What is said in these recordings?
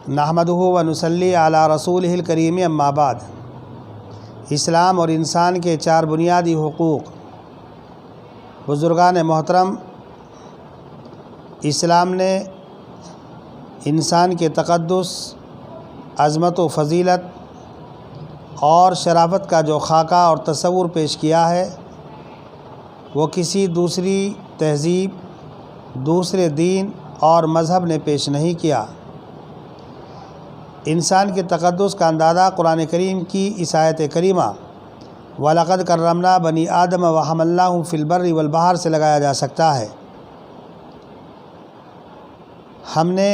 نحمدہ و نصلی علی رسولہ الکریم اما بعد۔ اسلام اور انسان کے چار بنیادی حقوق۔ بزرگان محترم، اسلام نے انسان کے تقدس، عظمت و فضیلت اور شرافت کا جو خاکہ اور تصور پیش کیا ہے، وہ کسی دوسری تہذیب، دوسرے دین اور مذہب نے پیش نہیں کیا۔ انسان کے تقدس کا اندازہ قرآن کریم کی اس آیت کریمہ وَلَقَدْ كَرَّمْنَا بَنِي آدَمَ وَحَمَلْنَاهُمْ فِي الْبَرِّ وَالْبَحْرِ سے لگایا جا سکتا ہے۔ ہم نے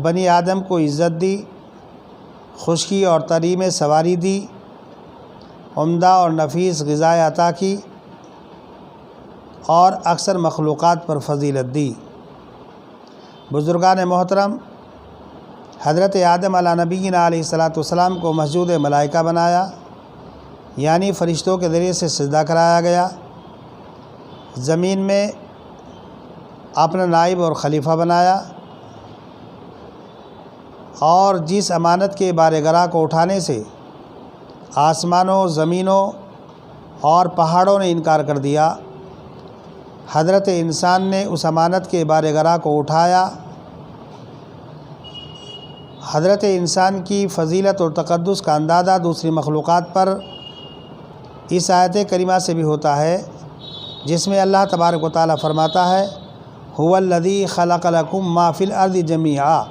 بنی آدم کو عزت دی، خشکی اور تری میں سواری دی، عمدہ اور نفیس غذائیں عطا کی اور اکثر مخلوقات پر فضیلت دی۔ بزرگان محترم، حضرت آدم علیہ نبینا علیہ السلام کو مسجود ملائکہ بنایا، یعنی فرشتوں کے ذریعے سے سجدہ کرایا گیا۔ زمین میں اپنا نائب اور خلیفہ بنایا، اور جس امانت کے بارگراہ کو اٹھانے سے آسمانوں، زمینوں اور پہاڑوں نے انکار کر دیا، حضرت انسان نے اس امانت کے بارگراہ کو اٹھایا۔ حضرت انسان کی فضیلت اور تقدس کا اندازہ دوسری مخلوقات پر اس آیت کریمہ سے بھی ہوتا ہے، جس میں اللہ تبارک و تعالیٰ فرماتا ہے هُوَ الَّذِي خَلَقَ لَكُم مَّا فِي الْأَرْضِ جَمِيعًا۔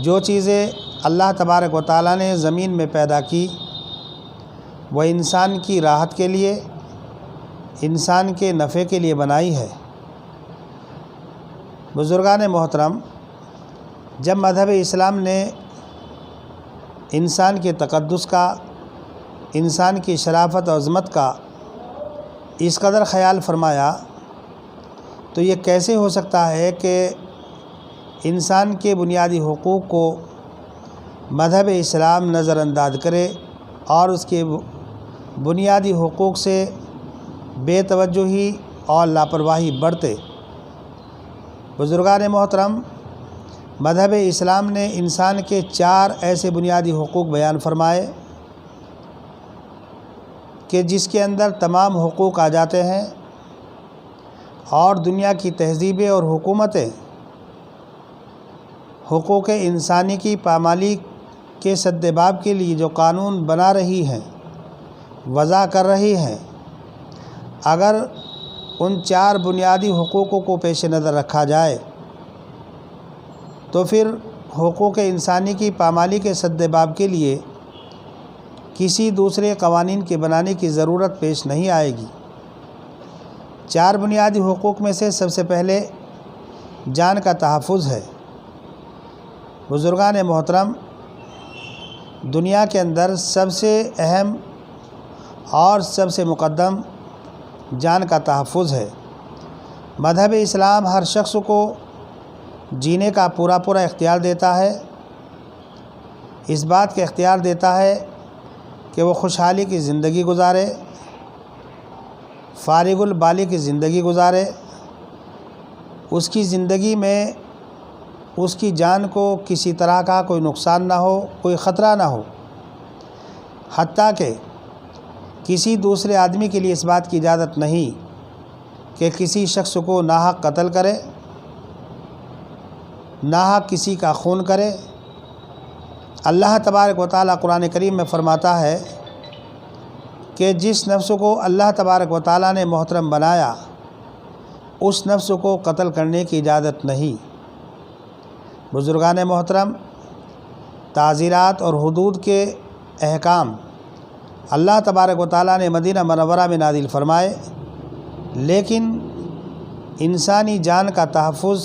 جو چیزیں اللہ تبارک و تعالیٰ نے زمین میں پیدا کی، وہ انسان کی راحت کے لیے، انسان کے نفع کے لیے بنائی ہے۔ بزرگان محترم، جب مذہب اسلام نے انسان کے تقدس کا، انسان کی شرافت و عظمت کا اس قدر خیال فرمایا، تو یہ کیسے ہو سکتا ہے کہ انسان کے بنیادی حقوق کو مذہب اسلام نظر انداز کرے اور اس کے بنیادی حقوق سے بے توجہی اور لاپرواہی برتے؟ بزرگان محترم، مذہب اسلام نے انسان کے چار ایسے بنیادی حقوق بیان فرمائے کہ جس کے اندر تمام حقوق آ جاتے ہیں، اور دنیا کی تہذیبیں اور حکومتیں حقوق انسانی کی پامالی کے سدباب کے لیے جو قانون بنا رہی ہیں، وضع کر رہی ہیں، اگر ان چار بنیادی حقوقوں کو پیش نظر رکھا جائے تو پھر حقوق انسانی کی پامالی کے سدباب کے لیے کسی دوسرے قوانین کے بنانے کی ضرورت پیش نہیں آئے گی۔ چار بنیادی حقوق میں سے سب سے پہلے جان کا تحفظ ہے۔ بزرگان محترم، دنیا کے اندر سب سے اہم اور سب سے مقدم جان کا تحفظ ہے۔ مذہب اسلام ہر شخص کو جینے کا پورا اختیار دیتا ہے۔ اس بات کا اختیار دیتا ہے کہ وہ خوشحالی کی زندگی گزارے، فارغ البالی کی زندگی گزارے، اس کی زندگی میں اس کی جان کو کسی طرح کا کوئی نقصان نہ ہو، کوئی خطرہ نہ ہو، حتیٰ کہ کسی دوسرے آدمی کے لیے اس بات کی اجازت نہیں کہ کسی شخص کو ناحق قتل کرے، ناحق کسی کا خون کرے۔ اللہ تبارک و تعالیٰ قرآن کریم میں فرماتا ہے کہ جس نفس کو اللہ تبارک و تعالیٰ نے محترم بنایا، اس نفس کو قتل کرنے کی اجازت نہیں۔ بزرگان محترم، تعزیرات اور حدود کے احکام اللہ تبارک و تعالیٰ نے مدینہ منورہ میں نازل فرمائے، لیکن انسانی جان کا تحفظ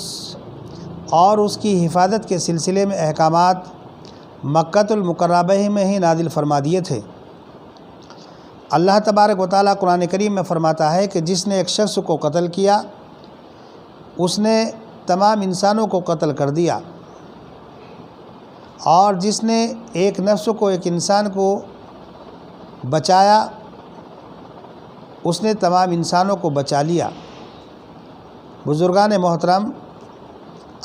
اور اس کی حفاظت کے سلسلے میں احکامات مکۃ المکرمہ میں ہی نازل فرما دیے تھے۔ اللہ تبارک و تعالیٰ قرآن کریم میں فرماتا ہے کہ جس نے ایک شخص کو قتل کیا، اس نے تمام انسانوں کو قتل کر دیا، اور جس نے ایک نفس کو، ایک انسان کو بچایا، اس نے تمام انسانوں کو بچا لیا۔ بزرگان محترم،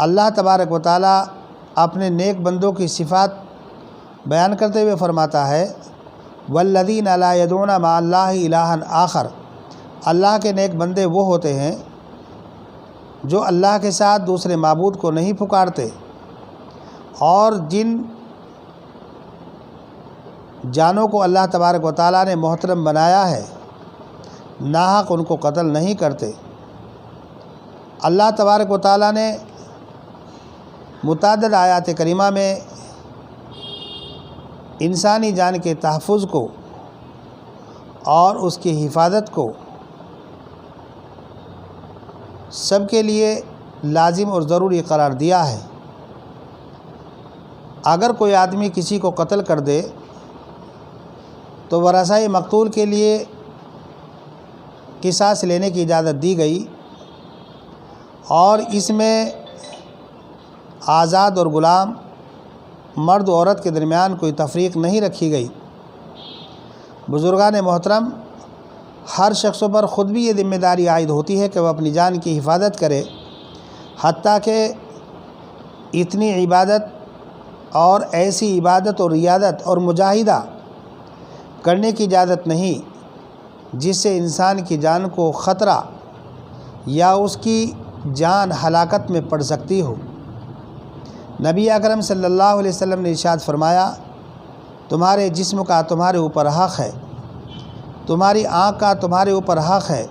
اللہ تبارک و تعالیٰ اپنے نیک بندوں کی صفات بیان کرتے ہوئے فرماتا ہے والذین لا یدعون مع اللہ الہا آخر، اللہ کے نیک بندے وہ ہوتے ہیں جو اللہ کے ساتھ دوسرے معبود کو نہیں پکارتے، اور جن جانوں کو اللہ تبارک و تعالیٰ نے محترم بنایا ہے ناحق ان کو قتل نہیں کرتے۔ اللہ تبارک و تعالیٰ نے متعدد آیات کریمہ میں انسانی جان کے تحفظ کو اور اس کی حفاظت کو سب کے لیے لازم اور ضروری قرار دیا ہے۔ اگر کوئی آدمی کسی کو قتل کر دے تو ورثۂ مقتول کے لیے قصاص لینے کی اجازت دی گئی، اور اس میں آزاد اور غلام، مرد و عورت کے درمیان کوئی تفریق نہیں رکھی گئی۔ بزرگان محترم، ہر شخص پر خود بھی یہ ذمہ داری عائد ہوتی ہے کہ وہ اپنی جان کی حفاظت کرے، حتیٰ کہ اتنی عبادت اور ایسی عبادت اور ریاضت اور مجاہدہ کرنے کی اجازت نہیں جس سے انسان کی جان کو خطرہ یا اس کی جان ہلاکت میں پڑ سکتی ہو۔ نبی اکرم صلی اللہ علیہ وسلم نے ارشاد فرمایا تمہارے جسم کا تمہارے اوپر حق ہے، تمہاری آنکھ کا تمہارے اوپر حق ہے،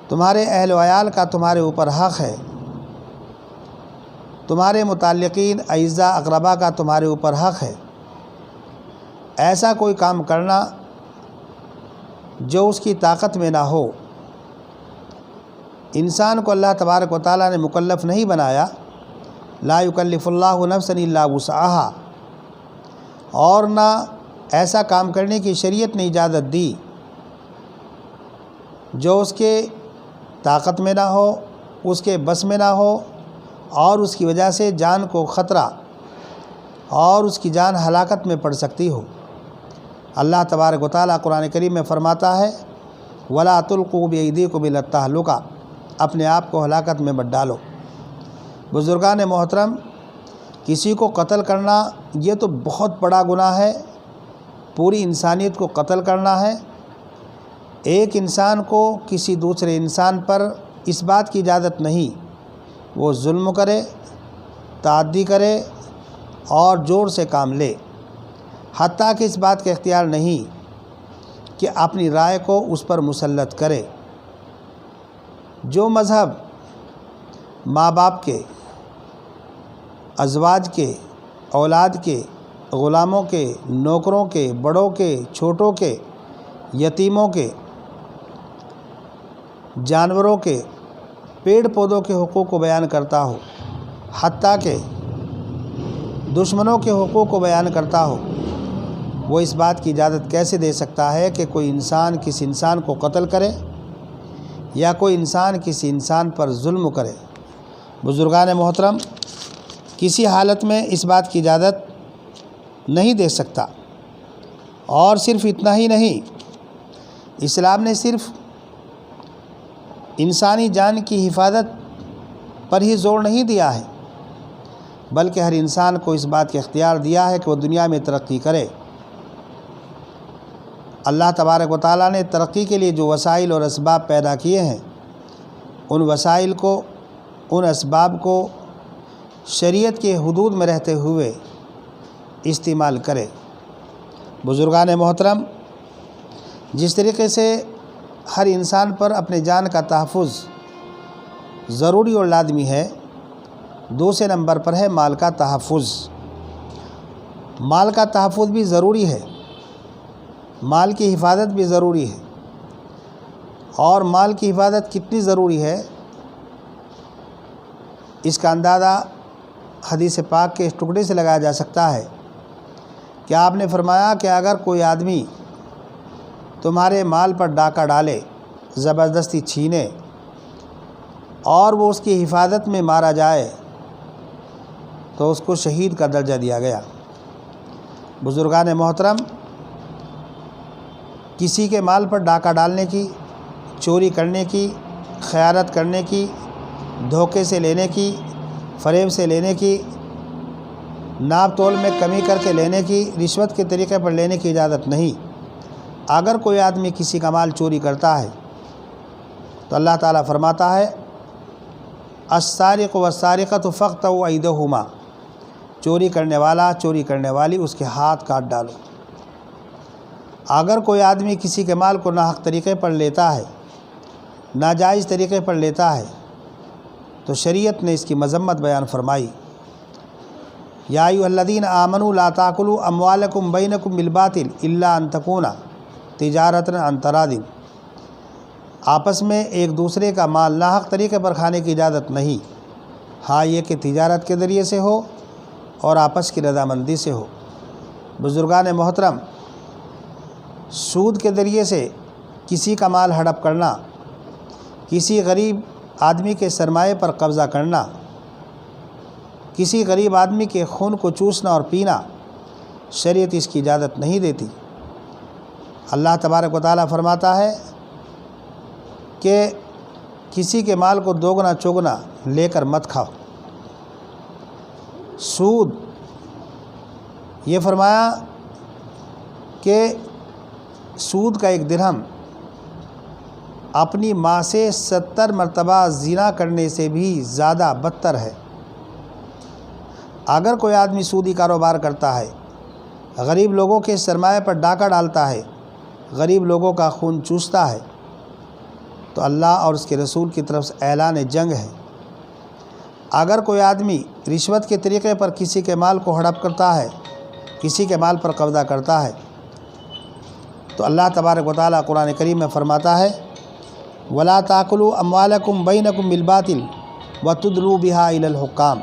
تمہارے اہل و عیال کا تمہارے اوپر حق ہے، تمہارے متعلقین اعزاء اقربا کا تمہارے اوپر حق ہے۔ ایسا کوئی کام کرنا جو اس کی طاقت میں نہ ہو۔ انسان کو اللہ تبارک و تعالیٰ نے مکلف نہیں بنایا، لا یکلف اللہ نفسا الا وسعہا، اور نہ ایسا کام کرنے کی شریعت نے اجازت دی جو اس کے طاقت میں نہ ہو، اس کے بس میں نہ ہو، اور اس کی وجہ سے جان کو خطرہ اور اس کی جان ہلاکت میں پڑ سکتی ہو۔ اللہ تبارک و تعالیٰ قرآن کریم میں فرماتا ہے وَلَا تُلْقُوا بِأَيْدِيكُمْ إِلَى التَّهْلُكَةِ، اپنے آپ کو ہلاکت میں مت ڈالو۔ بزرگان محترم، کسی کو قتل کرنا یہ تو بہت بڑا گناہ ہے، پوری انسانیت کو قتل کرنا ہے۔ ایک انسان کو کسی دوسرے انسان پر اس بات کی اجازت نہیں وہ ظلم کرے، تعدی کرے اور زور سے کام لے، حتیٰ کہ اس بات کا اختیار نہیں کہ اپنی رائے کو اس پر مسلط کرے۔ جو مذہب ماں باپ کے، ازواج کے، اولاد کے، غلاموں کے، نوکروں کے، بڑوں کے، چھوٹوں کے، یتیموں کے، جانوروں کے، پیڑ پودوں کے حقوق کو بیان کرتا ہو، حتیٰ کہ دشمنوں کے حقوق کو بیان کرتا ہو، وہ اس بات کی اجازت کیسے دے سکتا ہے کہ کوئی انسان کسی انسان کو قتل کرے یا کوئی انسان کسی انسان پر ظلم کرے؟ بزرگان محترم، کسی حالت میں اس بات کی اجازت نہیں دے سکتا۔ اور صرف اتنا ہی نہیں، اسلام نے صرف انسانی جان کی حفاظت پر ہی زور نہیں دیا ہے، بلکہ ہر انسان کو اس بات کا اختیار دیا ہے کہ وہ دنیا میں ترقی کرے۔ اللہ تبارک و تعالیٰ نے ترقی کے لیے جو وسائل اور اسباب پیدا کیے ہیں، ان وسائل کو، ان اسباب کو شریعت کے حدود میں رہتے ہوئے استعمال کرے۔ بزرگان محترم، جس طریقے سے ہر انسان پر اپنے جان کا تحفظ ضروری اور لازمی ہے، دوسرے نمبر پر ہے مال کا تحفظ۔ مال کا تحفظ بھی ضروری ہے، مال کی حفاظت بھی ضروری ہے۔ اور مال کی حفاظت کتنی ضروری ہے اس کا اندازہ حدیث پاک کے اس ٹکڑے سے لگایا جا سکتا ہے کہ آپ نے فرمایا کہ اگر کوئی آدمی تمہارے مال پر ڈاکہ ڈالے، زبردستی چھینے، اور وہ اس کی حفاظت میں مارا جائے تو اس کو شہید کا درجہ دیا گیا۔ بزرگان محترم، کسی کے مال پر ڈاکہ ڈالنے کی، چوری کرنے کی، خیانت کرنے کی، دھوکے سے لینے کی فریب سے لینے کی، ناپ تول میں کمی کر کے لینے کی، رشوت کے طریقے پر لینے کی اجازت نہیں۔ اگر کوئی آدمی کسی کا مال چوری کرتا ہے تو اللہ تعالیٰ فرماتا ہے السارق والسارقۃ فاقطعوا ایدیہما، چوری کرنے والا چوری کرنے والی اس کے ہاتھ کاٹ ڈالو۔ اگر کوئی آدمی کسی کے مال کو ناحق طریقے پر لیتا ہے، ناجائز طریقے پر لیتا ہے، تو شریعت نے اس کی مذمت بیان فرمائی۔ یا ایھا الذین آمنوا لا تاکلوا اموالکم بینکم بالباطل الا ان تکون تجارۃ عن تراض، آپس میں ایک دوسرے کا مال ناحق طریقے پر کھانے کی اجازت نہیں، ہاں یہ کہ تجارت کے ذریعے سے ہو اور آپس کی رضامندی سے ہو۔ بزرگان محترم، سود کے ذریعے سے کسی کا مال ہڑپ کرنا، کسی غریب آدمی کے سرمایے پر قبضہ کرنا، کسی غریب آدمی کے خون کو چوسنا اور پینا، شریعت اس کی اجازت نہیں دیتی۔ اللہ تبارک و تعالیٰ فرماتا ہے کہ کسی کے مال کو دوگنا چوگنا لے کر مت کھاؤ۔ سود، یہ فرمایا کہ سود کا ایک درہم اپنی ماں سے 70 مرتبہ زنا کرنے سے بھی زیادہ بدتر ہے۔ اگر کوئی آدمی سودی کاروبار کرتا ہے، غریب لوگوں کے سرمایہ پر ڈاکہ ڈالتا ہے، غریب لوگوں کا خون چوستا ہے، تو اللہ اور اس کے رسول کی طرف سے اعلان جنگ ہے۔ اگر کوئی آدمی رشوت کے طریقے پر کسی کے مال کو ہڑپ کرتا ہے، کسی کے مال پر قبضہ کرتا ہے، تو اللہ تبارک و تعالیٰ قرآن کریم میں فرماتا ہے وَلَا تَأْكُلُوا أَمْوَالَكُمْ بَيْنَكُمْ بِالْبَاطِلِ وَتُدْلُوا بِهَا إِلَى الْحُكَّامِ،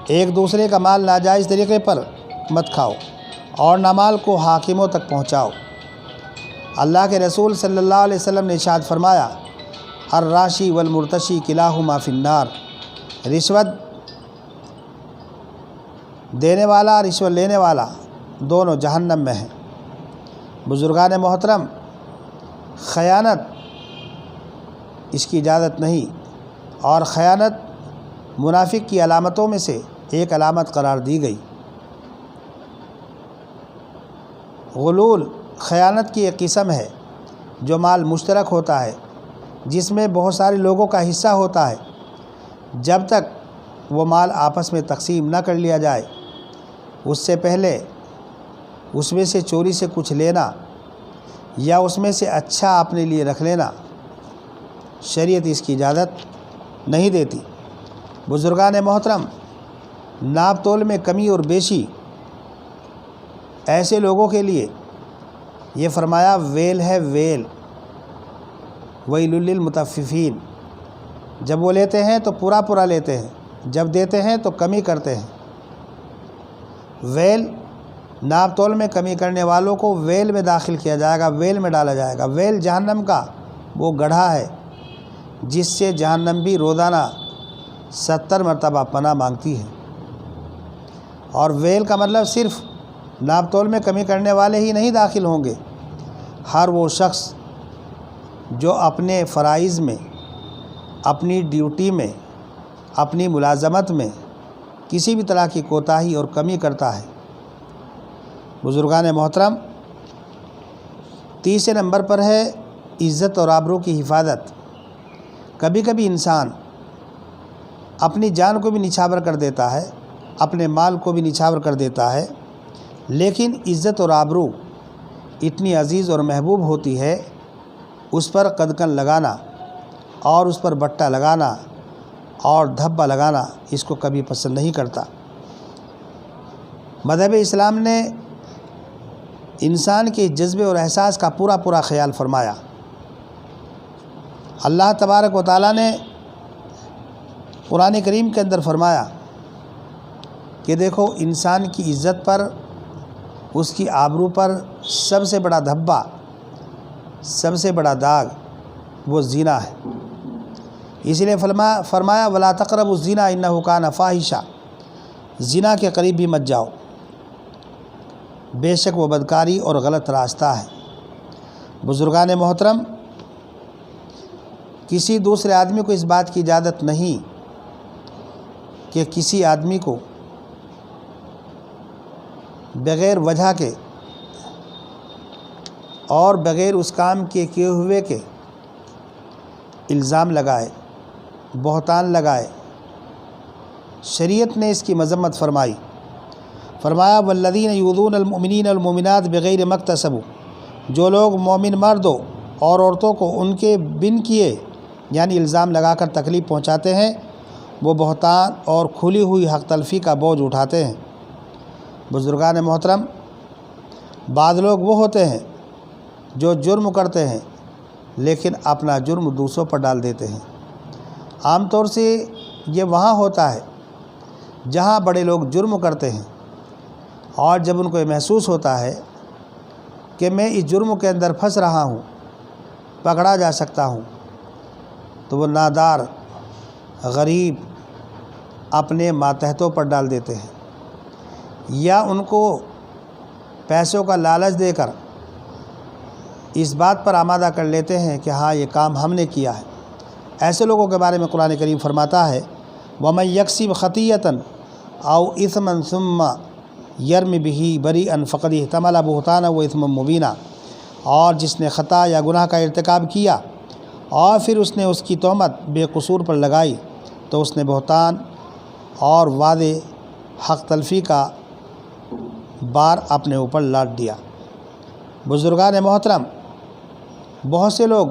ایک دوسرے کا مال ناجائز طریقے پر مت کھاؤ اور نہ مال کو حاکموں تک پہنچاؤ۔ اللہ کے رسول صلی اللہ علیہ وسلم نے ارشاد فرمایا الراشی والمرتشی کلاہما فی النار، رشوت دینے والا رشوت لینے والا دونوں جہنم میں ہیں۔ بزرگان محترم، خیانت اس کی اجازت نہیں، اور خیانت منافق کی علامتوں میں سے ایک علامت قرار دی گئی۔ غلول خیانت کی ایک قسم ہے جو مال مشترک ہوتا ہے، جس میں بہت سارے لوگوں کا حصہ ہوتا ہے۔ جب تک وہ مال آپس میں تقسیم نہ کر لیا جائے، اس سے پہلے اس میں سے چوری سے کچھ لینا یا اس میں سے اچھا اپنے لیے رکھ لینا، شریعت اس کی اجازت نہیں دیتی۔ بزرگان محترم، ناپ تول میں کمی اور بیشی ایسے لوگوں کے لیے یہ فرمایا ویل ہے، ویل، ویل للمطففین، جب وہ لیتے ہیں تو پورا پورا لیتے ہیں، جب دیتے ہیں تو کمی کرتے ہیں۔ ویل، ناپ تول میں کمی کرنے والوں کو ویل میں داخل کیا جائے گا، ویل میں ڈالا جائے گا۔ ویل جہنم کا وہ گڑھا ہے جس سے جہنم بھی روزانہ 70 مرتبہ پناہ مانگتی ہے۔ اور ویل کا مطلب صرف ناپ تول میں کمی کرنے والے ہی نہیں داخل ہوں گے، ہر وہ شخص جو اپنے فرائض میں، اپنی ڈیوٹی میں، اپنی ملازمت میں کسی بھی طرح کی کوتاہی اور کمی کرتا ہے۔ بزرگان محترم، تیسرے نمبر پر ہے عزت اور آبرو کی حفاظت۔ کبھی کبھی انسان اپنی جان کو بھی نچھاور کر دیتا ہے، اپنے مال کو بھی نچھاور کر دیتا ہے، لیکن عزت اور آبرو اتنی عزیز اور محبوب ہوتی ہے، اس پر قدکن لگانا اور اس پر بٹا لگانا اور دھبا لگانا اس کو کبھی پسند نہیں کرتا۔ مذہب اسلام نے انسان کے جذبے اور احساس کا پورا پورا خیال فرمایا۔ اللہ تبارک و تعالیٰ نے قرآن کریم کے اندر فرمایا کہ دیکھو، انسان کی عزت پر، اس کی آبرو پر سب سے بڑا دھبا، سب سے بڑا داغ وہ زنا ہے۔ اس لیے فرمایا ولا تقربوا الزنا انہ کان فاحشہ، زنا کے قریب بھی مت جاؤ، بے شک وہ بدکاری اور غلط راستہ ہے۔ بزرگان محترم، کسی دوسرے آدمی کو اس بات کی اجازت نہیں کہ کسی آدمی کو بغیر وجہ کے اور بغیر اس کام کے کیے ہوئے کے الزام لگائے، بہتان لگائے، شریعت نے اس کی مذمت فرمائی۔ فرمایا والذین یؤذون المؤمنین والمؤمنات بغیر ما اکتسبوا، جو لوگ مومن مردوں اور عورتوں کو ان کے بن کیے یعنی الزام لگا کر تکلیف پہنچاتے ہیں، وہ بہتان اور کھلی ہوئی حق تلفی کا بوجھ اٹھاتے ہیں۔ بزرگان محترم، بعض لوگ وہ ہوتے ہیں جو جرم کرتے ہیں لیکن اپنا جرم دوسروں پر ڈال دیتے ہیں۔ عام طور سے یہ وہاں ہوتا ہے جہاں بڑے لوگ جرم کرتے ہیں، اور جب ان کو یہ محسوس ہوتا ہے کہ میں اس جرم کے اندر پھنس رہا ہوں، پکڑا جا سکتا ہوں، تو وہ نادار غریب اپنے ماتحتوں پر ڈال دیتے ہیں، یا ان کو پیسوں کا لالچ دے کر اس بات پر آمادہ کر لیتے ہیں کہ ہاں یہ کام ہم نے کیا ہے۔ ایسے لوگوں کے بارے میں قرآن کریم فرماتا ہے وَمَن يَكْسِبْ خَطِيئَةً أَوْ إِثْمًا ثُمَّ يَرْمِ بِهِ بَرِيئًا فَقَدِ احْتَمَلَ بُهْتَانًا وَإِثْمًا مُبِينًا، اور جس نے خطا یا گناہ کا ارتکاب کیا اور پھر اس نے اس کی تہمت بے قصور پر لگائی تو اس نے بہتان اور واضح حق تلفی کا بار اپنے اوپر لاٹ دیا۔ بزرگان محترم، بہت سے لوگ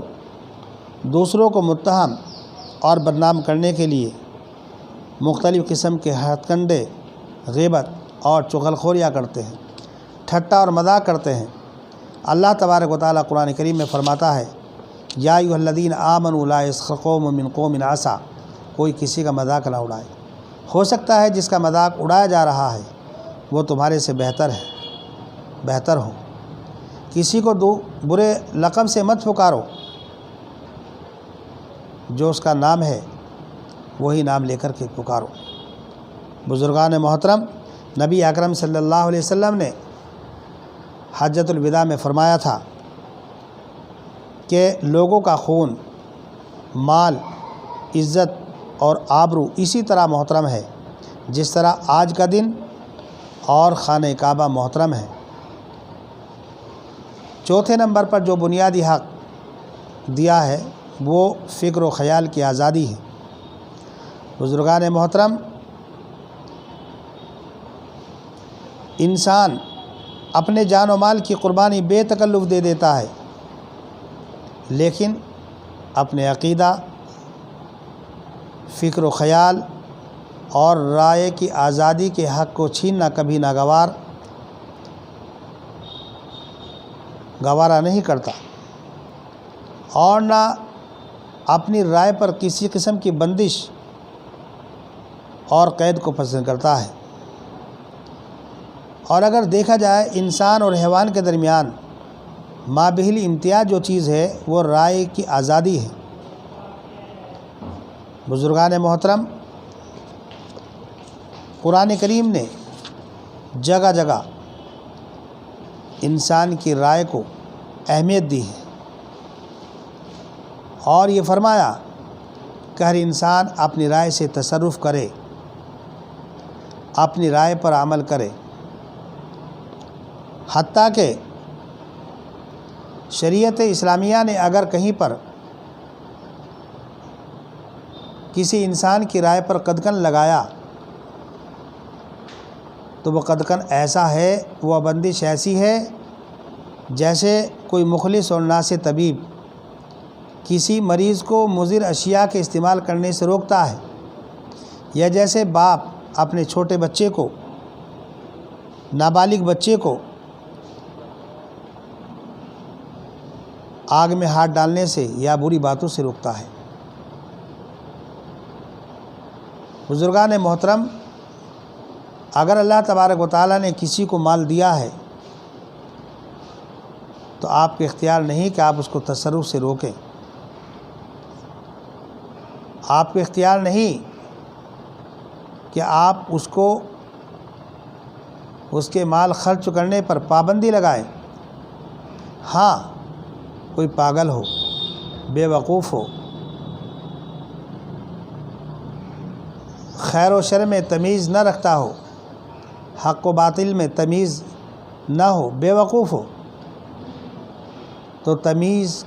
دوسروں کو متہم اور بدنام کرنے کے لیے مختلف قسم کے ہتھ کنڈے، غیبت اور چغلخوریاں کرتے ہیں، ٹھٹا اور مذاق کرتے ہیں۔ اللہ تبارک و تعالیٰ قرآن کریم میں فرماتا ہے یا ایھا الذین آمنوا لا یسخر قوم من قوم عسیٰ، کوئی کسی کا مذاق نہ اڑائے، ہو سکتا ہے جس کا مذاق اڑایا جا رہا ہے وہ تمہارے سے بہتر ہو۔ کسی کو برے لقب سے مت پکارو، جو اس کا نام ہے وہی نام لے کر کے پکارو۔ بزرگان محترم، نبی اکرم صلی اللہ علیہ وسلم نے حجۃ الوداع میں فرمایا تھا کہ لوگوں کا خون، مال، عزت اور آبرو اسی طرح محترم ہے جس طرح آج کا دن اور خانہ کعبہ محترم ہے۔ چوتھے نمبر پر جو بنیادی حق دیا ہے وہ فکر و خیال کی آزادی ہے۔ بزرگان محترم، انسان اپنے جان و مال کی قربانی بے تکلف دے دیتا ہے، لیکن اپنے عقیدہ، فکر و خیال اور رائے کی آزادی کے حق کو چھیننا کبھی گوارا نہیں کرتا، اور نہ اپنی رائے پر کسی قسم کی بندش اور قید کو پسند کرتا ہے۔ اور اگر دیکھا جائے انسان اور حیوان کے درمیان مابہلی امتیاز جو چیز ہے وہ رائے کی آزادی ہے۔ بزرگان محترم، قرآن کریم نے جگہ جگہ انسان کی رائے کو اہمیت دی ہے، اور یہ فرمایا کہ ہر انسان اپنی رائے سے تصرف کرے، اپنی رائے پر عمل کرے، حتیٰ کہ شریعت اسلامیہ نے اگر کہیں پر کسی انسان کی رائے پر قدغن لگایا تو وہ قدغن ایسا ہے، وہ بندش ایسی ہے جیسے کوئی مخلص اور ناصح طبیب کسی مریض کو مضر اشیاء کے استعمال کرنے سے روکتا ہے، یا جیسے باپ اپنے چھوٹے بچے کو، نابالغ بچے کو آگ میں ہاتھ ڈالنے سے یا بری باتوں سے روکتا ہے۔ بزرگان محترم، اگر اللہ تبارک و تعالیٰ نے کسی کو مال دیا ہے تو آپ کے اختیار نہیں کہ آپ اس کو تصرف سے روکیں، آپ کے اختیار نہیں کہ آپ اس کو اس کے مال خرچ کرنے پر پابندی لگائیں۔ ہاں، کوئی پاگل ہو، بے وقوف ہو، خیر و شر میں تمیز نہ رکھتا ہو، حق و باطل میں تمیز نہ ہو، بے وقوف ہو، تو تمیز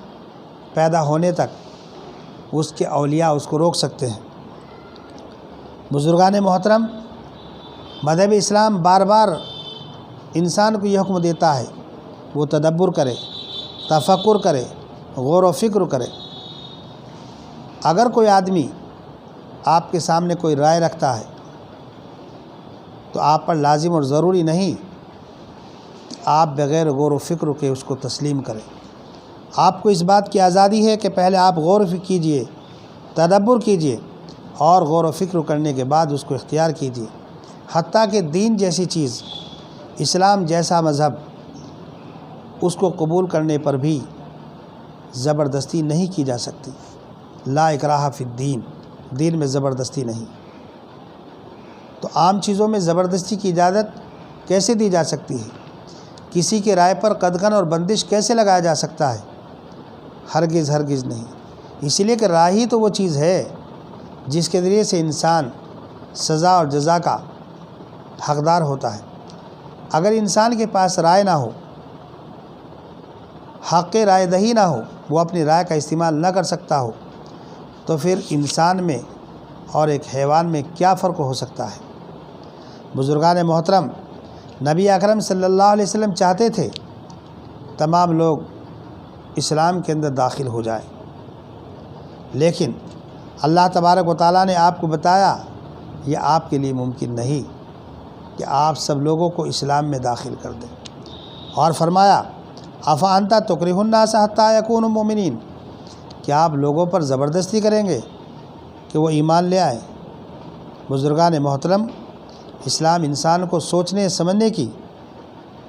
پیدا ہونے تک اس کے اولیاء اس کو روک سکتے ہیں۔ بزرگان محترم، مذہب اسلام بار بار انسان کو یہ حکم دیتا ہے وہ تدبر کرے، تفکر کرے، غور و فکر کرے۔ اگر کوئی آدمی آپ کے سامنے کوئی رائے رکھتا ہے تو آپ پر لازم اور ضروری نہیں آپ بغیر غور و فکر کے اس کو تسلیم کریں۔ آپ کو اس بات کی آزادی ہے کہ پہلے آپ غور و فکر کیجئے، تدبر کیجئے اور غور و فکر کرنے کے بعد اس کو اختیار کیجئے۔ حتیٰ کہ دین جیسی چیز، اسلام جیسا مذہب، اس کو قبول کرنے پر بھی زبردستی نہیں کی جا سکتی۔ لا اکراہ فی الدین، دین میں زبردستی نہیں۔ تو عام چیزوں میں زبردستی کی اجازت کیسے دی جا سکتی ہے؟ کسی کی رائے پر قدغن اور بندش کیسے لگایا جا سکتا ہے؟ ہرگز ہرگز نہیں۔ اسی لیے کہ رائے ہی تو وہ چیز ہے جس کے ذریعے سے انسان سزا اور جزا کا حقدار ہوتا ہے۔ اگر انسان کے پاس رائے نہ ہو، حق رائے دہی نہ ہو، وہ اپنی رائے کا استعمال نہ کر سکتا ہو، تو پھر انسان میں اور ایک حیوان میں کیا فرق ہو سکتا ہے؟ بزرگان محترم، نبی اکرم صلی اللہ علیہ وسلم چاہتے تھے تمام لوگ اسلام کے اندر داخل ہو جائیں، لیکن اللہ تبارک و تعالیٰ نے آپ کو بتایا یہ آپ کے لیے ممکن نہیں کہ آپ سب لوگوں کو اسلام میں داخل کر دیں، اور فرمایا افانت تکرہ الناس حتی یکونوا مؤمنین، کیا آپ لوگوں پر زبردستی کریں گے کہ وہ ایمان لے آئیں؟ بزرگان محترم، اسلام انسان کو سوچنے سمجھنے کی،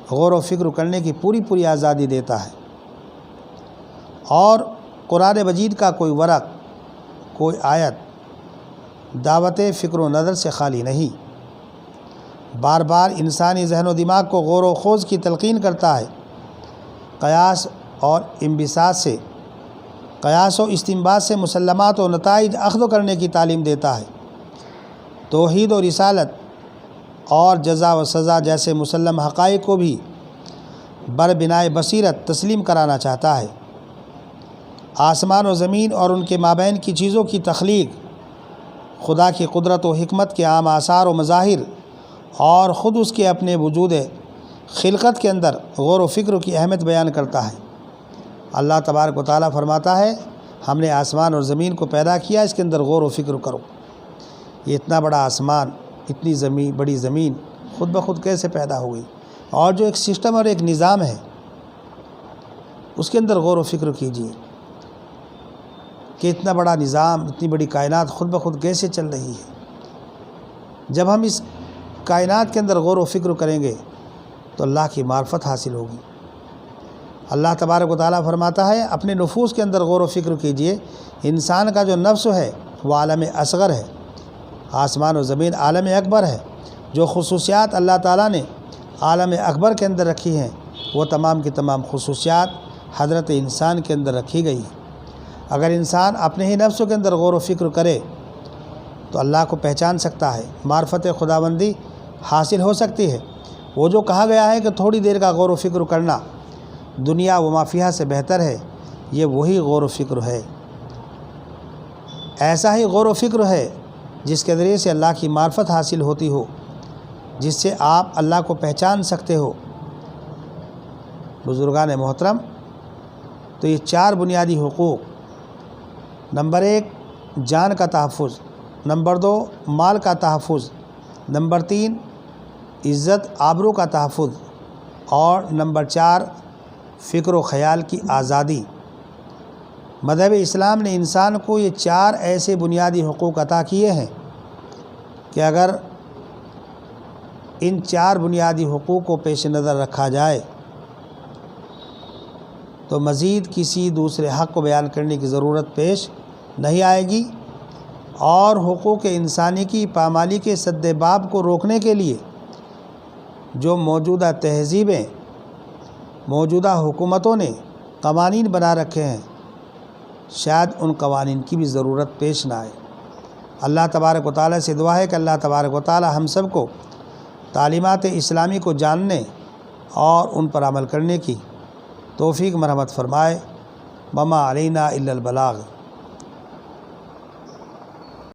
غور و فکر کرنے کی پوری آزادی دیتا ہے، اور قرآن مجید کا کوئی ورق، کوئی آیت دعوت فکر و نظر سے خالی نہیں، بار بار انسانی ذہن و دماغ کو غور و خوض کی تلقین کرتا ہے، قیاس اور انبساط سے، قیاس و استنباط سے مسلمات و نتائج اخذ کرنے کی تعلیم دیتا ہے، توحید و رسالت اور جزا و سزا جیسے مسلم حقائق کو بھی بربنائے بصیرت تسلیم کرانا چاہتا ہے۔ آسمان و زمین اور ان کے مابین کی چیزوں کی تخلیق، خدا کی قدرت و حکمت کے عام آثار و مظاہر، اور خود اس کے اپنے وجود خلقت کے اندر غور و فکر کی اہمیت بیان کرتا ہے۔ اللہ تبارک و تعالیٰ فرماتا ہے ہم نے آسمان اور زمین کو پیدا کیا، اس کے اندر غور و فکر کرو۔ یہ اتنا بڑا آسمان، اتنی بڑی زمین خود بخود کیسے پیدا ہو گئی؟ اور جو ایک سسٹم اور ایک نظام ہے اس کے اندر غور و فکر کیجیے کہ اتنا بڑا نظام، اتنی بڑی کائنات خود بخود کیسے چل رہی ہے۔ جب ہم اس کائنات کے اندر غور و فکر کریں گے تو اللہ کی معرفت حاصل ہوگی۔ اللہ تبارک و تعالیٰ فرماتا ہے اپنے نفوس کے اندر غور و فکر کیجئے۔ انسان کا جو نفس ہے وہ عالم اصغر ہے، آسمان و زمین عالم اکبر ہے۔ جو خصوصیات اللہ تعالیٰ نے عالم اکبر کے اندر رکھی ہیں وہ تمام کی تمام خصوصیات حضرت انسان کے اندر رکھی گئی ہیں۔ اگر انسان اپنے ہی نفسوں کے اندر غور و فکر کرے تو اللہ کو پہچان سکتا ہے، معرفت خداوندی حاصل ہو سکتی ہے۔ وہ جو کہا گیا ہے کہ تھوڑی دیر کا غور و فکر کرنا دنیا و ما فیہا سے بہتر ہے، یہ وہی غور و فکر ہے۔ ایسا ہی غور و فکر ہے جس کے ذریعے سے اللہ کی معرفت حاصل ہوتی ہو، جس سے آپ اللہ کو پہچان سکتے ہو۔ بزرگان محترم، تو یہ 4 بنیادی حقوق، نمبر 1 جان کا تحفظ، نمبر 2 مال کا تحفظ، نمبر 3 عزت آبرو کا تحفظ، اور نمبر 4 فکر و خیال کی آزادی۔ مذہب اسلام نے انسان کو یہ 4 ایسے بنیادی حقوق عطا کیے ہیں کہ اگر ان 4 بنیادی حقوق کو پیش نظر رکھا جائے تو مزید کسی دوسرے حق کو بیان کرنے کی ضرورت پیش نہیں آئے گی، اور حقوق انسانی کی پامالی کے سد باب کو روکنے کے لیے جو موجودہ تہذیبیں، موجودہ حکومتوں نے قوانین بنا رکھے ہیں، شاید ان قوانین کی بھی ضرورت پیش نہ آئے۔ اللہ تبارک و تعالیٰ سے دعا ہے کہ اللہ تبارک و تعالیٰ ہم سب کو تعلیمات اسلامی کو جاننے اور ان پر عمل کرنے کی توفیق مرحمت فرمائے۔ وما علینا الا البلاغ۔